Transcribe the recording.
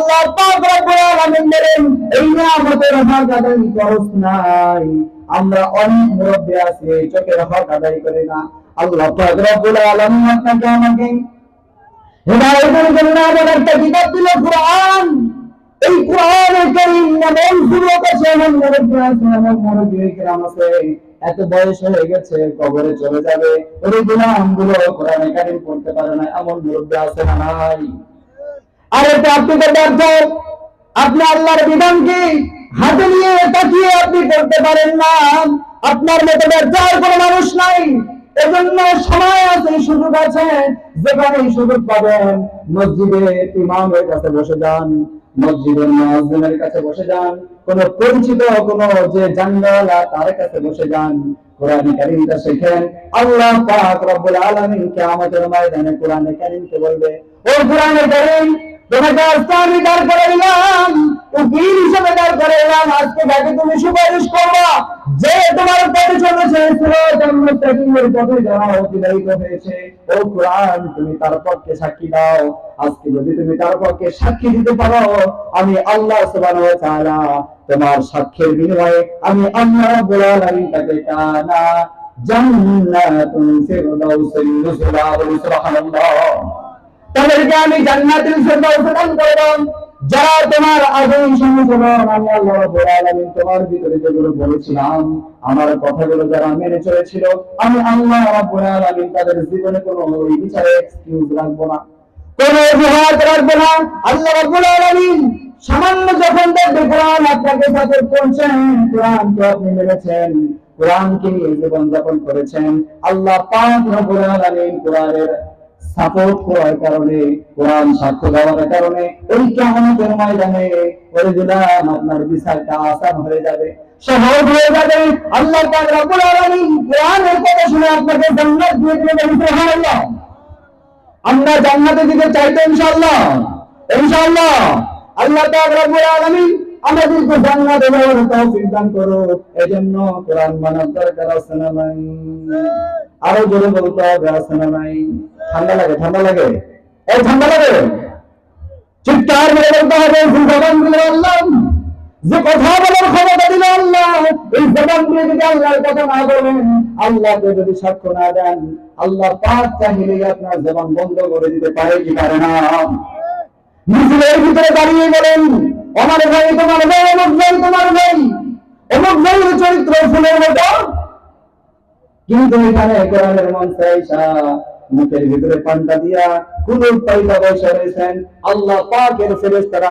আল্লাহ পাক রব্বুল আলামিন বলেন এই নিয়ামতের হক আদায় করছ নাই। আমরা অনেক মুরব্বি আছি চোখের হক আদায় করে না। আল্লাহ পাক রব্বুল আলামিন আপনাকে আমাকে হিদায়াতের জন্য আমাদের একটা কিতাব দিল কোরআন। এই কোরআনের কারীম এমন যুবক আছে, এমন মুরব্বি আছে, এমন মুরব্বি কিরাম আছে, এত বয়স হয়ে গেছে কবরে চলে যাবে, ওই গুনাহগুলো কোরআনে কারীম পড়তে পারে না, এমন মুরব্বি আছে না নাই? আর এটা আপনি তো ব্যর্থ, আপনি আল্লাহর বিধানকে হাতে নিয়ে তাকিয়ে আপনি করতে পারেন না। আপনার মতো ব্যর্থ আর কোনো মানুষ নাই। এজন্য সময় আছে, সুযোগ আছে, যেখানে সুযোগ পাবেন মসজিদে ইমামের কাছে বসে যান, মসজিদের মুয়াজ্জিনের কাছে বসে যান, কোন পরিচিত কোন যে জানওয়ালা তার কাছে বসে যান, কোরআন কারীমটা শিখেন। আল্লাহ পাক রব্বুল আলামিন কিয়ামতের ময়দানে কোরআন কারীমকে বলবে, ও কোরআন কারীম, তোমাকে আজকে আমি দাঁড় করে দিলাম, উকিল হিসেবে দাঁড় করে দিলাম, আজকে তাকে তুমি সুপারিশ করবা যে তোমার পথে চলেছে, সিরাতাল মুস্তাকিমের পথে যারা অতিবাহিত হয়েছে। ও কোরআন, তুমি তার পক্ষে সাক্ষী দাও। আজকে যদি তুমি তার পক্ষে সাক্ষী দিতে পারো, আমি আল্লাহ সুবহানাহু ওয়া তাআলা তোমার সাক্ষ্যের বিনিময়ে আমি আল্লাহ রাব্বুল আলামিন তাকে কানা জান্নাতুন ফিরদাউসিন নুজুলা। সুবহানাল্লাহ। তাদেরকে আমি জান্নাতুল ফিরদাউস দান করব যারা তোমার আদেশ অনুসরণ, আমি আল্লাহ রাব্বুল আলামিন তোমার ভিতরে যেগুলো বলেছিলাম, আমার কথাগুলো যারা মেনে চলেছিল, আমি আল্লাহ রাব্বুল আলামিন তাদের জীবনে কোনো বিচারে এক্সকিউজ রাখবো না, কোনো অজুহাত রাখবো না। আল্লাহ রাব্বুল আলামিন সামান্য যখন দেখবে কোরআন আপনাকে সাপোর্ট করছেন, কোরআনকে আপনি মেনেছেন, কোরআনকে নিয়ে জীবন যাপন করেছেন, আল্লাহ পাক রব্বুল আলামিন কোরআনের সাপোর্ট করার কারণে, কোরআন সাক্ষ্য দেওয়ার কারণে ওই কিয়ামতের ময়দানে করে দিলাম আপনার বিচারটা আসান হয়ে যাবে, সহজ হয়ে যাবে। আল্লাহ পাক রব্বুল আলামিন কোরআনের কথা শুনে আপনাকে জান্নাত দিয়ে দিবেন। সুবহানাল্লাহ। আমরা জান্নাতের দিকে চাই তো ইনশাআল্লাহ? ইনশাআল্লাহ। আল্লাহ পাক রব্বুল আলামিন আমাদেরকে জান্নাতে যাওয়ার তৌফিক দান করো। এজন্য কোরআন মানার দরকার আছে না নাই? আরো জোরে বলতে হবে, আছে না নাই? ঠান্ডা লাগে, ঠান্ডা লাগে, এই ঠান্ডা লাগে, চিৎকার করে বলতে হবে, জবান দিল আল্লাহ, যে কথা বলার ক্ষমতা দিল আল্লাহ, এই জবান দিয়ে যদি আল্লাহর কথা না বলেন, আল্লাহকে যদি সাক্ষ্য না দেন, আল্লাহ পাক চাইলে আপনার জবান বন্ধ করে দিতে পারে কি পারে না? মিছিলের ভিতরে দাঁড়িয়ে বলেন, আমার ভাই তোমার ভাই, অমুক ভাই তোমার ভাই, অমুক ভাইয়ের চরিত্র ফুলের মতো, কিন্তু এখানে কোরআনের মঞ্চে আইসা মুখের ভিতরে পান্তা দিয়া কুলুপ পাইতা বসে রয়েছেন আল্লাহ পাকের ফেরেশতারা।